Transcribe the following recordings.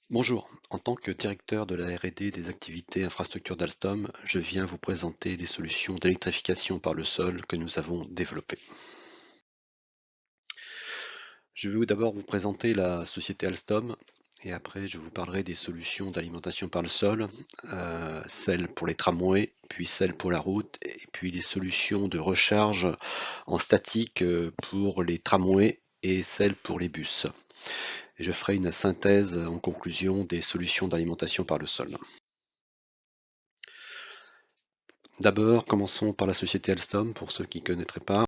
Bonjour, en tant que directeur de la R&D des activités infrastructures d'Alstom, je viens vous présenter les solutions d'électrification par le sol que nous avons développées. Je vais d'abord vous présenter la société Alstom et après je vous parlerai des solutions d'alimentation par le sol, celles pour les tramways, puis celles pour la route et puis les solutions de recharge en statique pour les tramways et celles pour les bus. Et je ferai une synthèse en conclusion des solutions d'alimentation par le sol. D'abord, commençons par la société Alstom, pour ceux qui ne connaîtraient pas.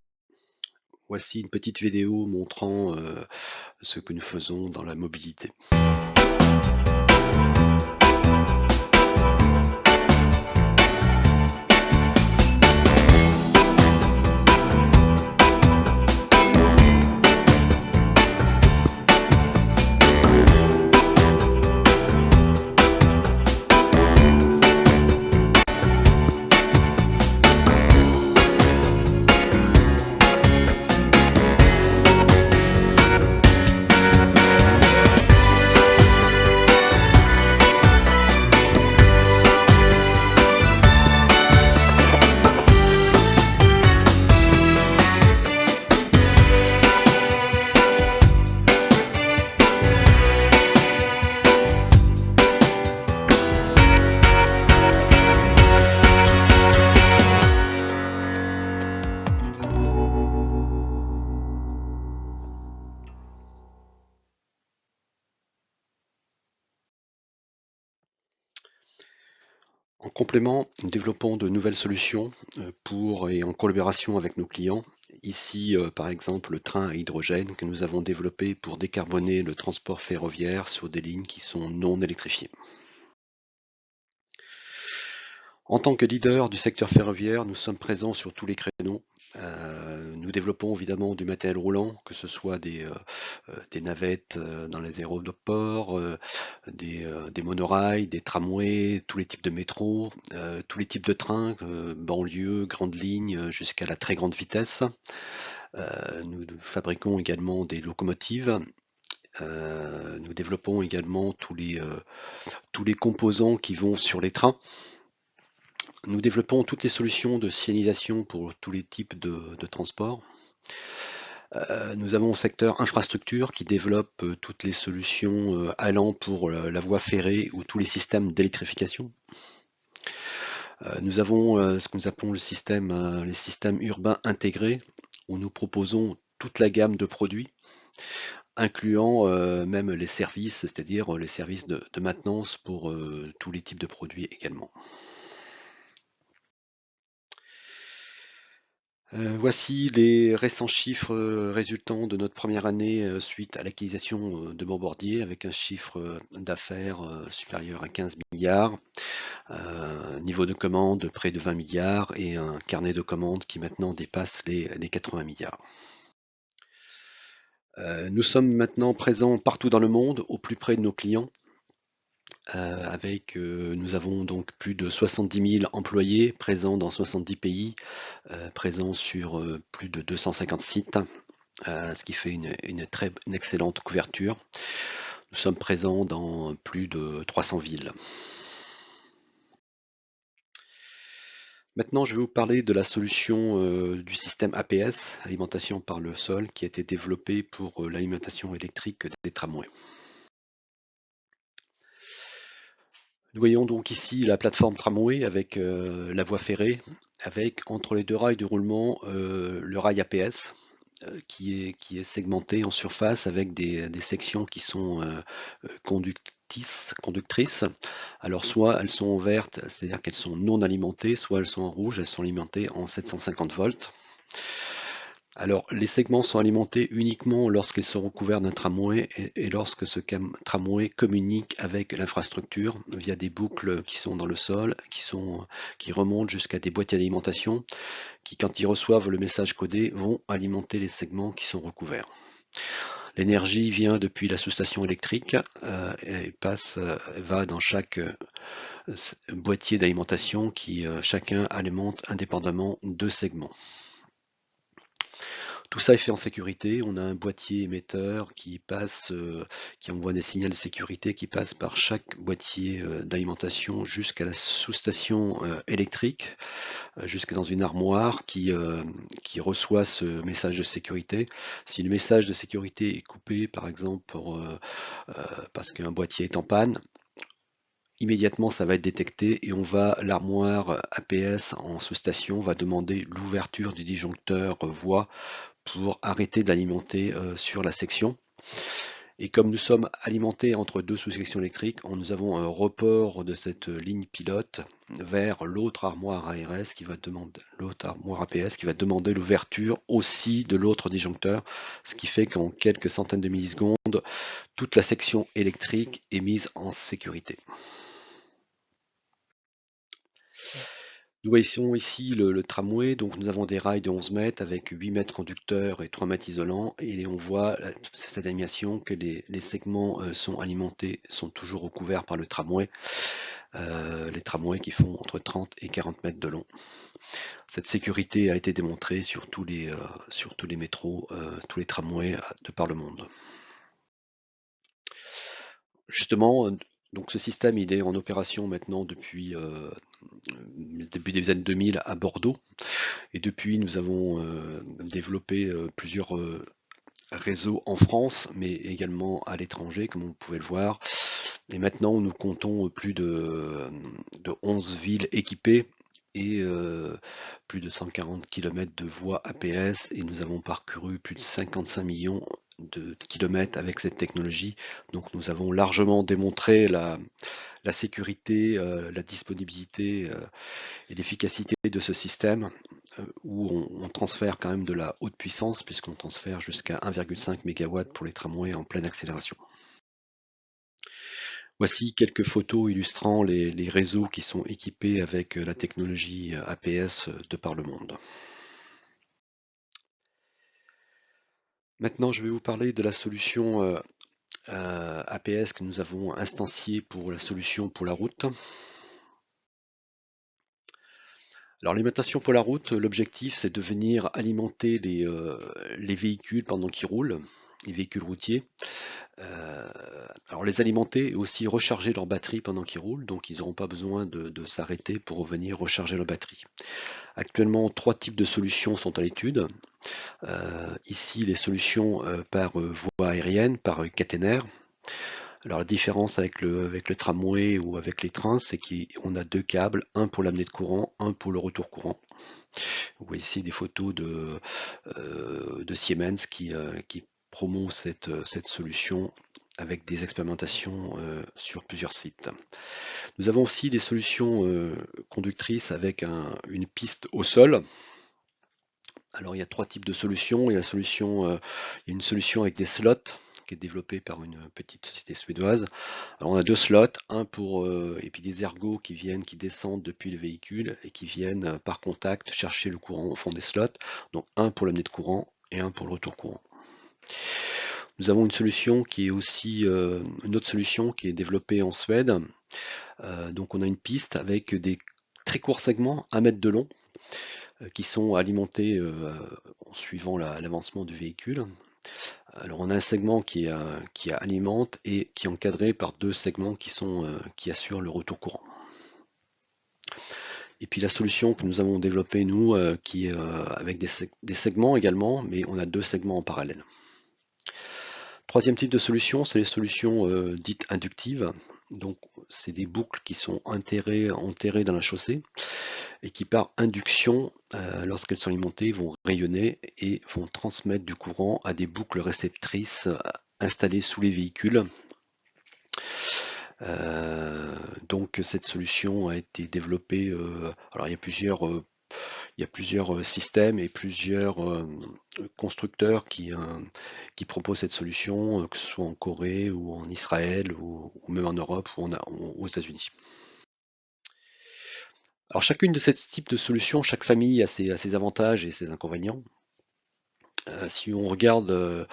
Voici une petite vidéo montrant ce que nous faisons dans la mobilité. En complément, nous développons de nouvelles solutions pour et en collaboration avec nos clients. Ici, par exemple, le train à hydrogène que nous avons développé pour décarboner le transport ferroviaire sur des lignes qui sont non électrifiées. En tant que leader du secteur ferroviaire, nous sommes présents sur tous les créneaux. Nous développons évidemment du matériel roulant, que ce soit des navettes dans les aéroports, des monorails, des tramways, tous les types de métros, tous les types de trains, banlieue, grandes lignes, jusqu'à la très grande vitesse. Nous fabriquons également des locomotives. Nous développons également tous les composants qui vont sur les trains. Nous développons toutes les solutions de signalisation pour tous les types de transport. Nous avons le secteur infrastructure qui développe toutes les solutions allant pour la voie ferrée ou tous les systèmes d'électrification. Nous avons ce que nous appelons les systèmes urbains intégrés, où nous proposons toute la gamme de produits, incluant même les services, c'est-à-dire les services de maintenance pour tous les types de produits également. Voici les récents chiffres résultant de notre première année suite à l'acquisition de Bombardier, avec un chiffre d'affaires supérieur à 15 milliards, niveau de commande de près de 20 milliards et un carnet de commandes qui maintenant dépasse les 80 milliards. Nous sommes maintenant présents partout dans le monde, au plus près de nos clients. Nous avons donc plus de 70 000 employés présents dans 70 pays, présents sur plus de 250 sites, ce qui fait une excellente couverture. Nous sommes présents dans plus de 300 villes. Maintenant, je vais vous parler de la solution du système APS, alimentation par le sol, qui a été développée pour l'alimentation électrique des tramways. Nous voyons donc ici la plateforme tramway avec la voie ferrée, avec entre les deux rails de roulement le rail APS qui est segmenté en surface avec des sections qui sont conductrices. Alors soit elles sont vertes, c'est-à-dire qu'elles sont non alimentées, soit elles sont en rouge, elles sont alimentées en 750 volts. Alors, les segments sont alimentés uniquement lorsqu'ils seront couverts d'un tramway et lorsque ce tramway communique avec l'infrastructure via des boucles qui sont dans le sol, qui remontent jusqu'à des boîtiers d'alimentation, qui, quand ils reçoivent le message codé, vont alimenter les segments qui sont recouverts. L'énergie vient depuis la sous-station électrique et va dans chaque boîtier d'alimentation qui chacun alimente indépendamment deux segments. Tout ça est fait en sécurité. On a un boîtier émetteur qui envoie des signaux de sécurité qui passent par chaque boîtier d'alimentation jusqu'à la sous-station électrique, jusqu'à dans une armoire qui reçoit ce message de sécurité. Si le message de sécurité est coupé, par exemple parce qu'un boîtier est en panne, immédiatement ça va être détecté et l'armoire APS en sous-station va demander l'ouverture du disjoncteur voie pour arrêter d'alimenter sur la section. Et comme nous sommes alimentés entre deux sous-sections électriques, nous avons un report de cette ligne pilote vers l'autre armoire ARS qui va demander, l'autre armoire APS qui va demander l'ouverture aussi de l'autre disjoncteur, ce qui fait qu'en quelques centaines de millisecondes, toute la section électrique est mise en sécurité. Nous voyons ici le tramway, donc nous avons des rails de 11 mètres avec 8 mètres conducteurs et 3 mètres isolants, et on voit cette animation que les segments sont alimentés, sont toujours recouverts par le tramway, les tramways qui font entre 30 et 40 mètres de long. Cette sécurité a été démontrée sur tous les métros, tous les tramways de par le monde. Justement, donc ce système il est en opération maintenant depuis le début des années 2000 à Bordeaux. Et depuis, nous avons développé plusieurs réseaux en France, mais également à l'étranger, comme vous pouvez le voir. Et maintenant, nous comptons plus de 11 villes équipées et plus de 140 km de voies APS. Et nous avons parcouru plus de 55 millions de kilomètres avec cette technologie. Donc nous avons largement démontré la sécurité, la disponibilité et l'efficacité de ce système où on transfère quand même de la haute puissance puisqu'on transfère jusqu'à 1,5 MW pour les tramways en pleine accélération. Voici quelques photos illustrant les réseaux qui sont équipés avec la technologie APS de par le monde. Maintenant, je vais vous parler de la solution APS que nous avons instanciée pour la solution pour la route. Alors l'alimentation pour la route, l'objectif c'est de venir alimenter les véhicules pendant qu'ils roulent, les véhicules routiers. Alors les alimenter et aussi recharger leur batterie pendant qu'ils roulent, donc ils n'auront pas besoin de s'arrêter pour venir recharger leur batterie. Actuellement, 3 types de solutions sont à l'étude. Ici, les solutions par voie aérienne, par caténaire. Alors la différence avec le tramway ou avec les trains, c'est qu'on a 2 câbles, un pour l'amener de courant, un pour le retour courant. Vous voyez ici des photos de Siemens qui promeut cette solution avec des expérimentations sur plusieurs sites. Nous avons aussi des solutions conductrices avec une piste au sol. Alors il y a 3 types de solutions. Il y a une solution avec des slots qui est développée par une petite société suédoise. Alors on a 2 slots, et puis des ergots qui descendent depuis le véhicule et qui viennent par contact chercher le courant au fond des slots. Donc un pour l'amener de courant et un pour le retour courant. Nous avons une solution qui est aussi une autre solution qui est développée en Suède. Donc on a une piste avec des très courts segments, 1 mètre de long, qui sont alimentés en suivant l'avancement du véhicule. Alors on a un segment qui alimente et qui est encadré par 2 segments qui assurent le retour courant. Et puis la solution que nous avons développée nous, qui est avec des segments également, mais on a 2 segments en parallèle. Troisième type de solution, c'est les solutions dites inductives. Donc c'est des boucles qui sont enterrées dans la chaussée et qui par induction, lorsqu'elles sont alimentées, vont rayonner et vont transmettre du courant à des boucles réceptrices installées sous les véhicules. Donc cette solution a été développée, alors il y a plusieurs systèmes et plusieurs constructeurs qui proposent cette solution, que ce soit en Corée ou en Israël ou même en Europe ou aux États-Unis. Alors chacune de ces types de solutions, chaque famille a ses avantages et ses inconvénients. Si on regarde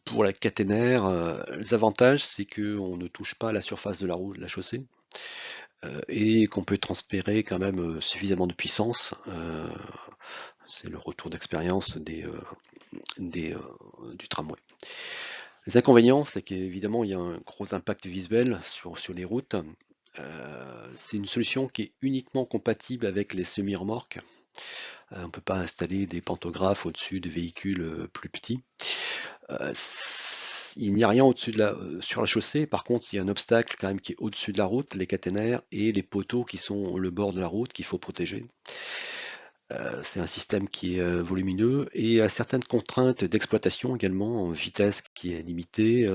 pour la caténaire, les avantages c'est qu'on ne touche pas à la surface de la route, de la chaussée, et qu'on peut transférer quand même suffisamment de puissance. C'est le retour d'expérience du tramway. Les inconvénients, c'est qu'évidemment, il y a un gros impact visuel sur les routes. C'est une solution qui est uniquement compatible avec les semi-remorques. On ne peut pas installer des pantographes au-dessus de véhicules plus petits. Il n'y a rien au-dessus sur la chaussée. Par contre, il y a un obstacle quand même qui est au-dessus de la route, les caténaires et les poteaux qui sont le bord de la route qu'il faut protéger. C'est un système qui est volumineux et a certaines contraintes d'exploitation également, en vitesse qui est limitée,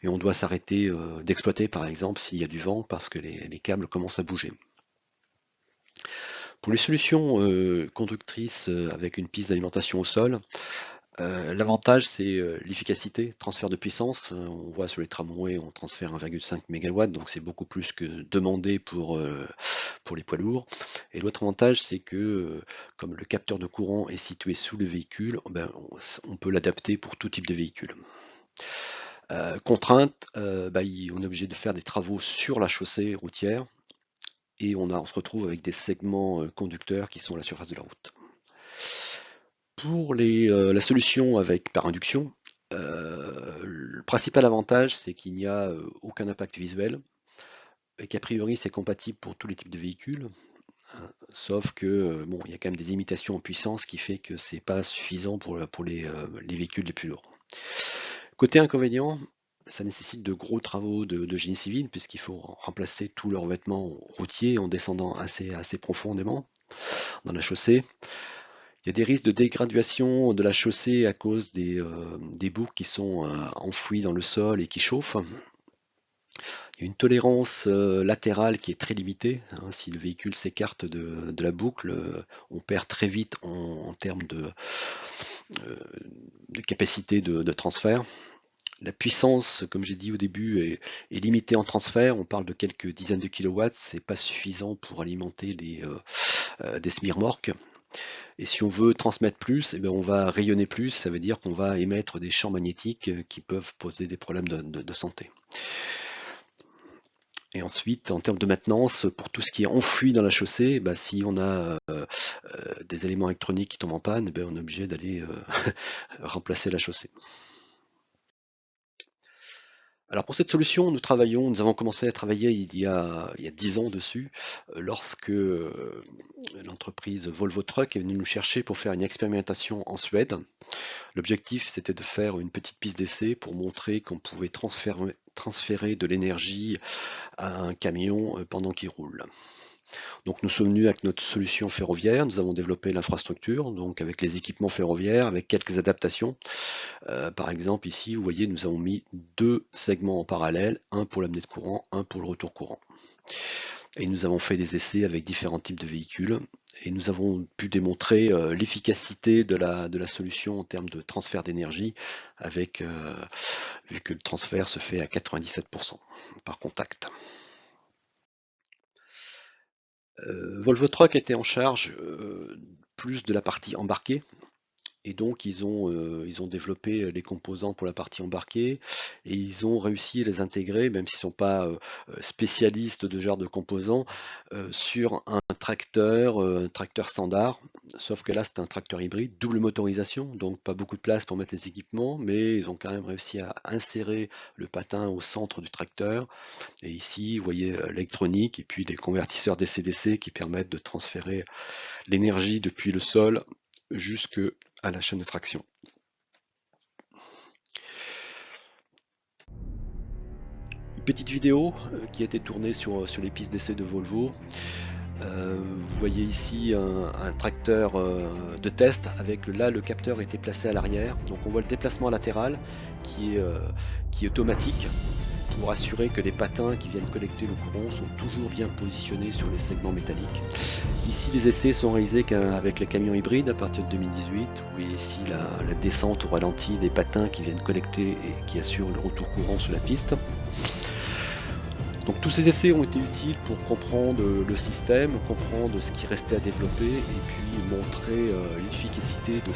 et on doit s'arrêter d'exploiter par exemple s'il y a du vent parce que les câbles commencent à bouger. Pour les solutions conductrices avec une piste d'alimentation au sol, l'avantage c'est l'efficacité, transfert de puissance. On voit sur les tramways on transfère 1,5 MW, donc c'est beaucoup plus que demandé pour les poids lourds. Et l'autre avantage c'est que comme le capteur de courant est situé sous le véhicule, on peut l'adapter pour tout type de véhicule. Contrainte, on est obligé de faire des travaux sur la chaussée routière et on se retrouve avec des segments conducteurs qui sont à la surface de la route. Pour la solution par induction, le principal avantage c'est qu'il n'y a aucun impact visuel et qu'a priori c'est compatible pour tous les types de véhicules, sauf que il y a quand même des limitations en puissance qui fait que c'est pas suffisant pour les véhicules les plus lourds. Côté inconvénient, ça nécessite de gros travaux de génie civil puisqu'il faut remplacer tous leurs vêtements routiers en descendant assez profondément dans la chaussée. Il y a des risques de dégradation de la chaussée à cause des boucs qui sont enfouis dans le sol et qui chauffent. Il y a une tolérance latérale qui est très limitée. Si le véhicule s'écarte de la boucle, on perd très vite en termes de capacité de transfert. La puissance, comme j'ai dit au début, est limitée en transfert. On parle de quelques dizaines de kilowatts. C'est pas suffisant pour alimenter des semi-remorques. Et si on veut transmettre plus, on va rayonner plus, ça veut dire qu'on va émettre des champs magnétiques qui peuvent poser des problèmes de santé. Et ensuite, en termes de maintenance, pour tout ce qui est enfoui dans la chaussée, si on a des éléments électroniques qui tombent en panne, on est obligé d'aller remplacer la chaussée. Alors pour cette solution, nous avons commencé à travailler il y a 10 ans dessus, lorsque l'entreprise Volvo Truck est venue nous chercher pour faire une expérimentation en Suède. L'objectif, c'était de faire une petite piste d'essai pour montrer qu'on pouvait transférer de l'énergie à un camion pendant qu'il roule. Donc nous sommes venus avec notre solution ferroviaire, nous avons développé l'infrastructure, donc avec les équipements ferroviaires, avec quelques adaptations. Par exemple ici, vous voyez, nous avons mis 2 segments en parallèle, un pour l'amener de courant, un pour le retour courant. Et nous avons fait des essais avec différents types de véhicules et nous avons pu démontrer l'efficacité de la solution en termes de transfert d'énergie, avec vu que le transfert se fait à 97% par contact. Volvo Truck était en charge plus de la partie embarquée. Et donc ils ont développé les composants pour la partie embarquée et ils ont réussi à les intégrer, même s'ils ne sont pas spécialistes de ce genre de composants, sur un tracteur standard. Sauf que là c'est un tracteur hybride, double motorisation, donc pas beaucoup de place pour mettre les équipements, mais ils ont quand même réussi à insérer le patin au centre du tracteur. Et ici vous voyez l'électronique et puis des convertisseurs DC-DC qui permettent de transférer l'énergie depuis le sol jusque à la chaîne de traction. Une petite vidéo qui a été tournée sur les pistes d'essai de Volvo. Vous voyez ici un tracteur de test avec le capteur était placé à l'arrière, donc on voit le déplacement latéral qui est automatique pour assurer que les patins qui viennent collecter le courant sont toujours bien positionnés sur les segments métalliques. Ici les essais sont réalisés avec les camions hybrides à partir de 2018. Vous voyez ici la descente au ralenti des patins qui viennent collecter et qui assurent le retour courant sur la piste. Donc tous ces essais ont été utiles pour comprendre le système, comprendre ce qui restait à développer et puis montrer l'efficacité de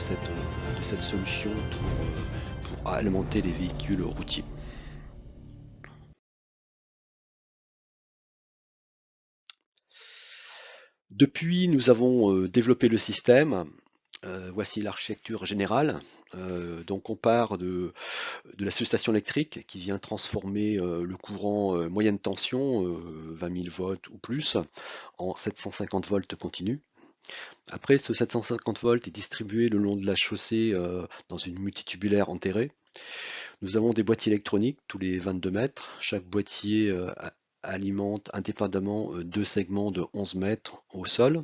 cette solution pour alimenter les véhicules routiers. Depuis, nous avons développé le système Voici l'architecture générale. Donc on part de la station électrique qui vient transformer le courant moyenne tension, 20 000 volts ou plus, en 750 volts continu. Après, ce 750 volts est distribué le long de la chaussée dans une multitubulaire enterrée. Nous avons des boîtiers électroniques tous les 22 mètres. Chaque boîtier alimente indépendamment deux segments de 11 mètres au sol.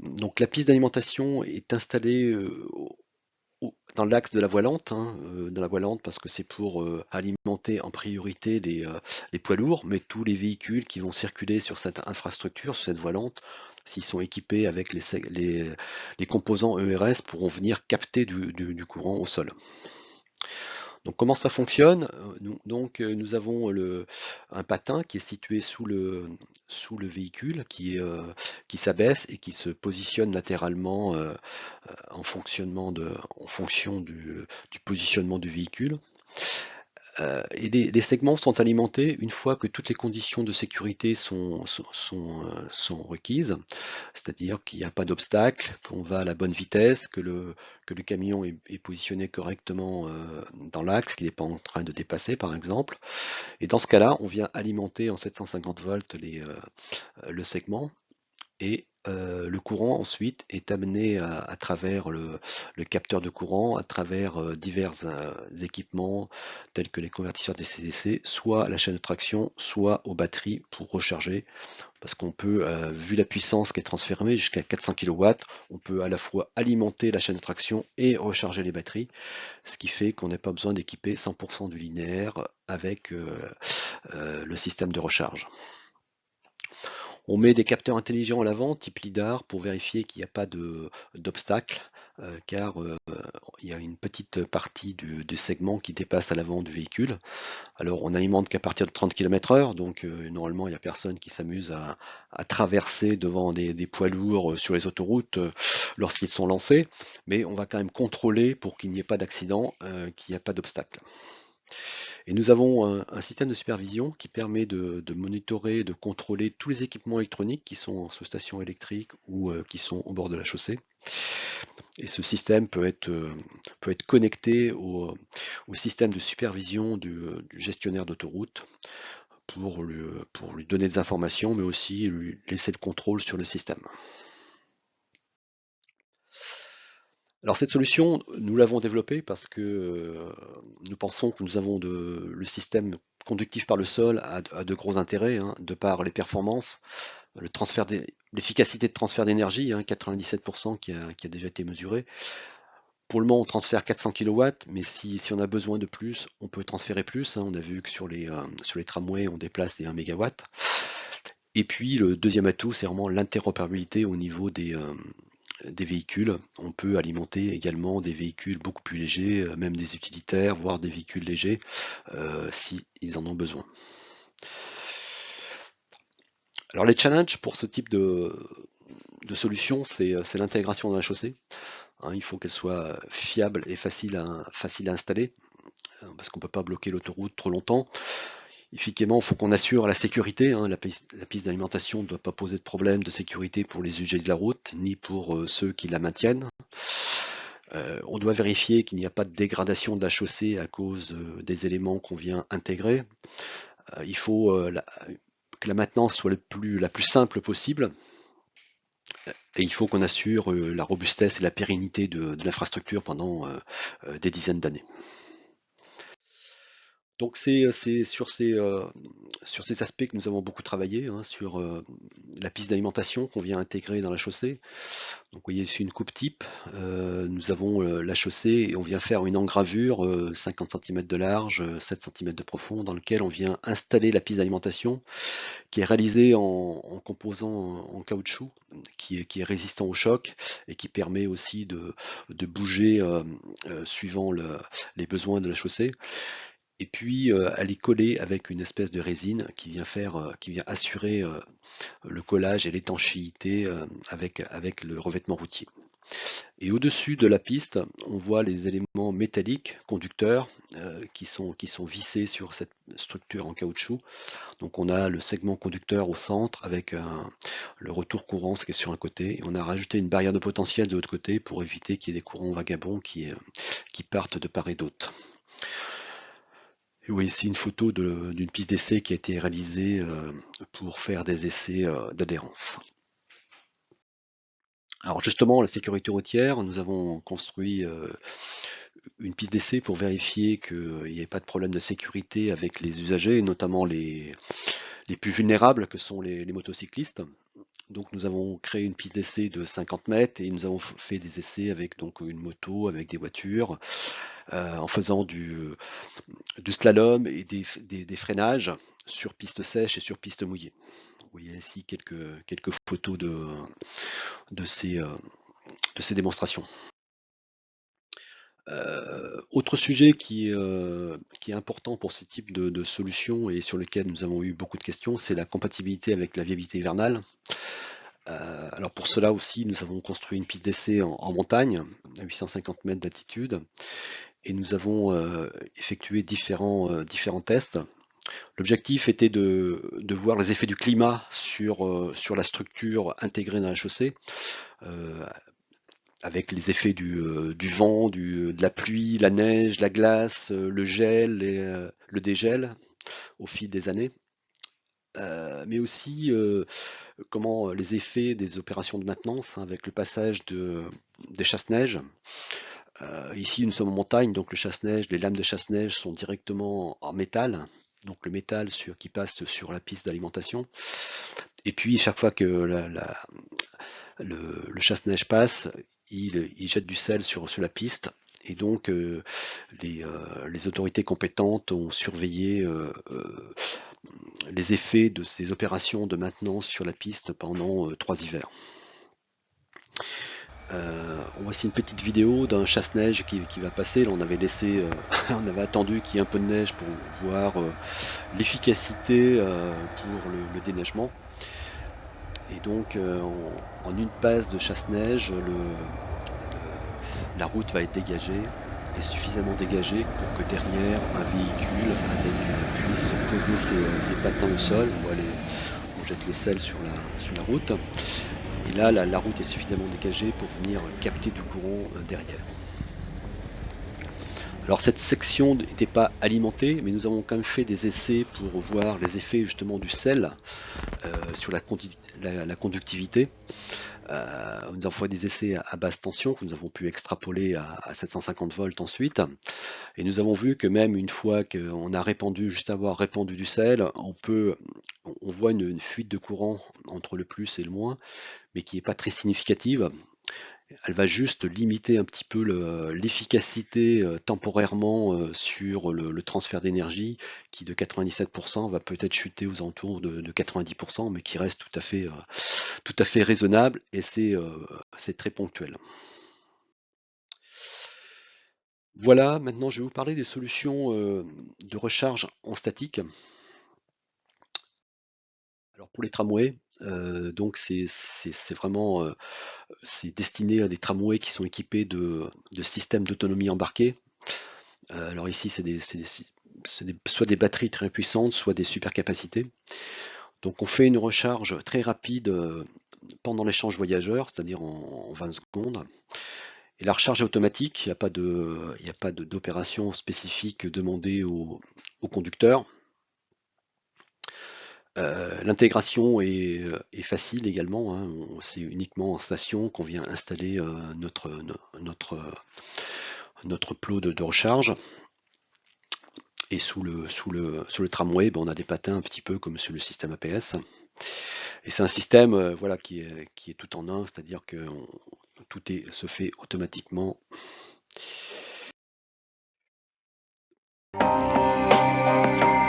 Donc la piste d'alimentation est installée dans l'axe de la voilante, hein, dans la voilante parce que c'est pour alimenter en priorité les poids lourds, mais tous les véhicules qui vont circuler sur cette infrastructure, sur cette voilante, s'ils sont équipés avec les composants ERS, pourront venir capter du courant au sol. Donc comment ça fonctionne? Nous avons un patin qui est situé sous le véhicule, qui s'abaisse et qui se positionne latéralement en fonction du positionnement du véhicule. Et les segments sont alimentés une fois que toutes les conditions de sécurité sont requises, c'est-à-dire qu'il n'y a pas d'obstacle, qu'on va à la bonne vitesse, que le camion est positionné correctement dans l'axe, qu'il n'est pas en train de dépasser par exemple. Et dans ce cas-là, on vient alimenter en 750 volts le segment. Et le courant ensuite est amené à travers le capteur de courant, à travers divers équipements tels que les convertisseurs DC-DC, soit à la chaîne de traction, soit aux batteries pour recharger. Parce qu'on peut, vu la puissance qui est transférée jusqu'à 400 kW, on peut à la fois alimenter la chaîne de traction et recharger les batteries, ce qui fait qu'on n'a pas besoin d'équiper 100% du linéaire avec le système de recharge. On met des capteurs intelligents à l'avant, type LIDAR, pour vérifier qu'il n'y a pas d'obstacle, car il y a une petite partie du segment qui dépasse à l'avant du véhicule. Alors on n'alimente qu'à partir de 30 km/h, donc normalement il n'y a personne qui s'amuse à traverser devant des poids lourds sur les autoroutes lorsqu'ils sont lancés, mais on va quand même contrôler pour qu'il n'y ait pas d'accident, qu'il n'y ait pas d'obstacle. Et nous avons un système de supervision qui permet de monitorer, de contrôler tous les équipements électroniques qui sont sous station électrique ou qui sont au bord de la chaussée. Et ce système peut être connecté au système de supervision du gestionnaire d'autoroute pour lui donner des informations, mais aussi lui laisser le contrôle sur le système. Alors cette solution, nous l'avons développée parce que nous pensons que nous avons le système conductif par le sol a de gros intérêts, hein, de par les performances, l'efficacité de transfert d'énergie, hein, 97% qui a déjà été mesuré. Pour le moment, on transfère 400 kW, mais si on a besoin de plus, on peut transférer plus, hein. On a vu que sur les tramways, on déplace des 1 MW. Et puis le deuxième atout, c'est vraiment l'interopérabilité au niveau des véhicules. On peut alimenter également des véhicules beaucoup plus légers, même des utilitaires, voire des véhicules légers, s'ils en ont besoin. Alors les challenges pour ce type de solution, c'est l'intégration dans la chaussée. Hein, il faut qu'elle soit fiable et facile à installer, parce qu'on ne peut pas bloquer l'autoroute trop longtemps. Effectivement, il faut qu'on assure la sécurité, hein. La piste d'alimentation ne doit pas poser de problème de sécurité pour les usagers de la route, ni pour ceux qui la maintiennent. On doit vérifier qu'il n'y a pas de dégradation de la chaussée à cause des éléments qu'on vient intégrer. Il faut que la maintenance soit la plus simple possible. Et il faut qu'on assure la robustesse et la pérennité de l'infrastructure pendant des dizaines d'années. Donc c'est sur ces aspects que nous avons beaucoup travaillé, hein, sur la piste d'alimentation qu'on vient intégrer dans la chaussée. Donc vous voyez ici une coupe type, nous avons la chaussée et on vient faire une engravure 50 cm de large, 7 cm de profond, dans lequel on vient installer la piste d'alimentation qui est réalisée en composant en caoutchouc, qui est résistant au choc et qui permet aussi de bouger suivant les besoins de la chaussée. Et puis elle est collée avec une espèce de résine qui vient assurer le collage et l'étanchéité avec le revêtement routier. Et au-dessus de la piste, on voit les éléments métalliques conducteurs qui sont vissés sur cette structure en caoutchouc. Donc on a le segment conducteur au centre avec le retour courant qui est sur un côté. Et on a rajouté une barrière de potentiel de l'autre côté pour éviter qu'il y ait des courants vagabonds qui partent de part et d'autre. Et vous voyez ici une photo d'une piste d'essai qui a été réalisée pour faire des essais d'adhérence. Alors justement, la sécurité routière, nous avons construit une piste d'essai pour vérifier qu'il n'y ait pas de problème de sécurité avec les usagers, notamment les plus vulnérables que sont les motocyclistes. Donc nous avons créé une piste d'essai de 50 mètres et nous avons fait des essais avec donc une moto, avec des voitures, en faisant du slalom et des freinages sur piste sèche et sur piste mouillée. Vous voyez ici quelques photos de ces démonstrations. Autre sujet qui est important pour ce type de solution et sur lequel nous avons eu beaucoup de questions, c'est la compatibilité avec la viabilité hivernale. Alors pour cela aussi, nous avons construit une piste d'essai en montagne, à 850 mètres d'altitude, et nous avons effectué différents tests. L'objectif était de voir les effets du climat sur la structure intégrée dans la chaussée, avec les effets du vent, de la pluie, la neige, la glace, le gel, le dégel au fil des années. Mais aussi comment les effets des opérations de maintenance avec le passage des chasse-neige. Ici nous sommes en montagne, donc le chasse-neige, les lames de chasse-neige sont directement en métal, donc le métal qui passe sur la piste d'alimentation. Et puis chaque fois que le chasse-neige passe, il jette du sel sur la piste. Et donc les autorités compétentes ont surveillé les effets de ces opérations de maintenance sur la piste pendant 3 hivers. Voici une petite vidéo d'un chasse-neige qui va passer. Là, on avait laissé, on avait attendu qu'il y ait un peu de neige pour voir l'efficacité pour le déneigement. Et donc en une passe de chasse-neige, la route va être dégagée et suffisamment dégagée pour que derrière un véhicule puisse poser ses pattes dans le sol. On jette le sel sur la route. Et là, la route est suffisamment dégagée pour venir capter du courant derrière. Alors cette section n'était pas alimentée, mais nous avons quand même fait des essais pour voir les effets justement du sel sur la conductivité. Nous avons fait des essais à basse tension que nous avons pu extrapoler à 750 volts ensuite. Et nous avons vu que même une fois qu'on a répandu, juste avoir répandu du sel, on voit une fuite de courant entre le plus et le moins, mais qui n'est pas très significative. Elle va juste limiter un petit peu l'efficacité temporairement sur le transfert d'énergie, qui de 97% va peut-être chuter aux alentours de 90%, mais qui reste tout à fait raisonnable, et c'est très ponctuel. Voilà, maintenant je vais vous parler des solutions de recharge en statique. Alors pour les tramways, donc c'est vraiment c'est destiné à des tramways qui sont équipés de systèmes d'autonomie embarqués. Alors ici c'est soit des batteries très puissantes, soit des supercapacités. Donc on fait une recharge très rapide pendant l'échange voyageur, c'est-à-dire en 20 secondes. Et la recharge est automatique, il n'y a pas d'opération spécifique demandée au conducteur. L'intégration est facile également, hein. C'est uniquement en station qu'on vient installer notre plot de recharge. Et sous le tramway, on a des patins un petit peu comme sur le système APS. Et c'est un système voilà, qui est tout en un, c'est-à-dire que tout se fait automatiquement.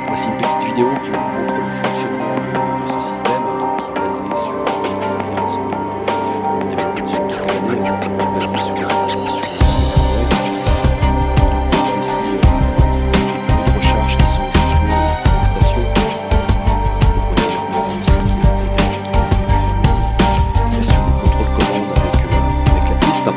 Voici une petite vidéo qui vous montre le fonctionnement de ce système, donc qui est basé sur l'expérience qu'on a développée depuis quelques années, basée sur ici les recharges qui sont situées en station. Donc on a également aussi et sur le contrôle commande avec la piste.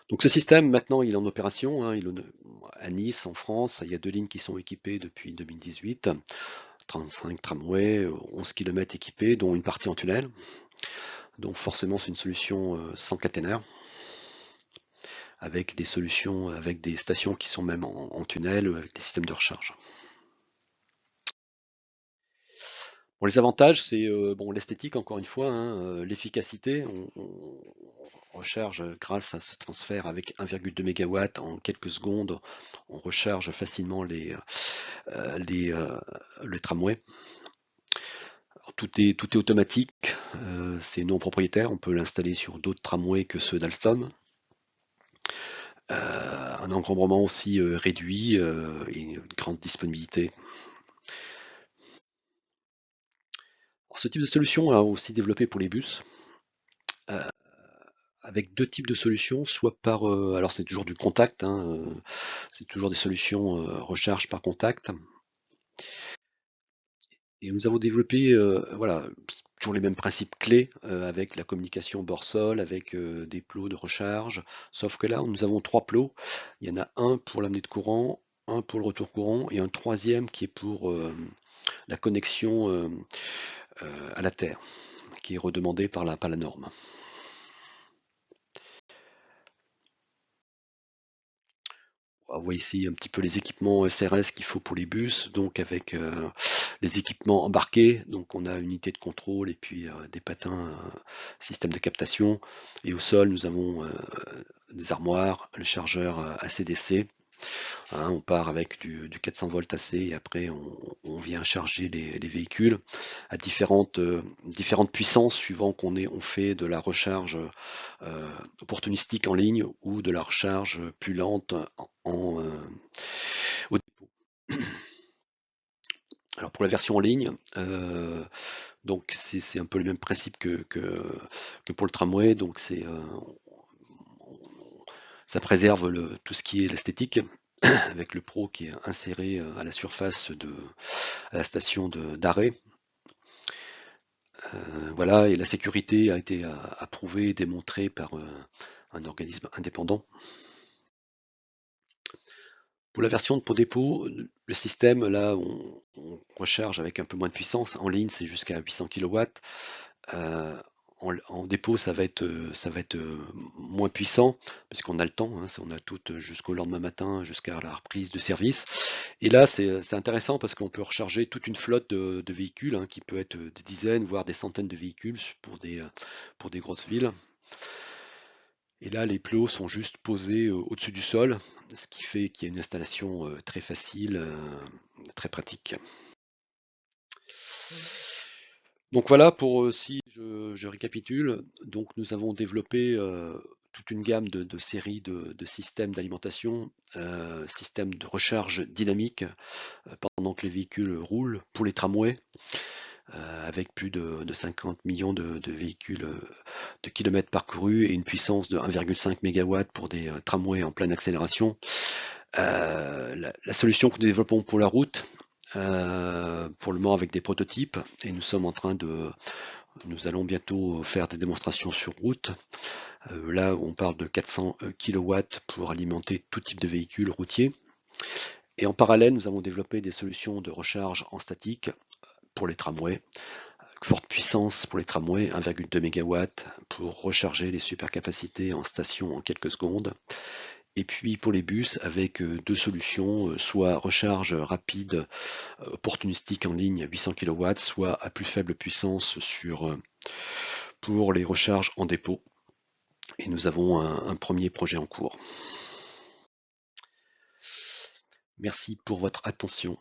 Donc ce système, maintenant, il est en opération, hein, à Nice, en France. Il y a 2 lignes qui sont équipées depuis 2018, 35 tramways, 11 km équipés, dont une partie en tunnel. Donc forcément, c'est une solution sans caténaire, avec des solutions, avec des stations qui sont même en tunnel, avec des systèmes de recharge. Bon, les avantages, c'est bon, l'esthétique, encore une fois, hein, l'efficacité. On recharge grâce à ce transfert avec 1,2 MW en quelques secondes. On recharge facilement le tramway. Alors, tout est automatique, c'est non propriétaire. On peut l'installer sur d'autres tramways que ceux d'Alstom. Un encombrement aussi réduit et une grande disponibilité. Alors, ce type de solution a aussi développé pour les bus, euh, avec deux types de solutions, soit par, alors c'est toujours du contact, hein, c'est toujours des solutions recharge par contact. Et nous avons développé, voilà, toujours les mêmes principes clés avec la communication bord-sol, avec des plots de recharge. Sauf que là, nous avons trois plots. Il y en a un pour l'amener de courant, un pour le retour courant et un troisième qui est pour la connexion à la terre, qui est redemandée par la norme. On voit ici un petit peu les équipements SRS qu'il faut pour les bus, donc avec les équipements embarqués, donc on a une unité de contrôle et puis des patins, système de captation, et au sol nous avons des armoires, le chargeur AC/DC. Hein, on part avec du 400 volts AC et après on vient charger les véhicules à différentes puissances suivant on fait de la recharge opportunistique en ligne ou de la recharge plus lente au dépôt. Alors pour la version en ligne, donc c'est un peu le même principe que pour le tramway, donc ça préserve tout ce qui est l'esthétique avec le pro qui est inséré à la surface à la station d'arrêt. Voilà, et la sécurité a été approuvée et démontrée par un organisme indépendant. Pour la version de Pot Dépôt, le système, là, on recharge avec un peu moins de puissance. En ligne, c'est jusqu'à 800 kW. En dépôt, ça va être moins puissant, puisqu'on a le temps, hein, on a tout jusqu'au lendemain matin, jusqu'à la reprise de service. Et là, c'est intéressant parce qu'on peut recharger toute une flotte de véhicules, hein, qui peut être des dizaines, voire des centaines de véhicules pour des grosses villes. Et là, les plots sont juste posés au-dessus du sol, ce qui fait qu'il y a une installation très facile, très pratique. Donc voilà, si je récapitule, donc nous avons développé toute une gamme de séries de systèmes d'alimentation, systèmes de recharge dynamique pendant que les véhicules roulent pour les tramways, avec plus de 50 millions de véhicules, de kilomètres parcourus et une puissance de 1,5 MW pour des tramways en pleine accélération. La solution que nous développons pour la route, pour le moment avec des prototypes, et nous allons bientôt faire des démonstrations sur route. Là où on parle de 400 kW pour alimenter tout type de véhicule routier. Et en parallèle, nous avons développé des solutions de recharge en statique pour les tramways. Forte puissance pour les tramways, 1,2 MW pour recharger les supercapacités en station en quelques secondes. Et puis pour les bus, avec deux solutions, soit recharge rapide opportunistique en ligne à 800 kW, soit à plus faible puissance pour les recharges en dépôt. Et nous avons un premier projet en cours. Merci pour votre attention.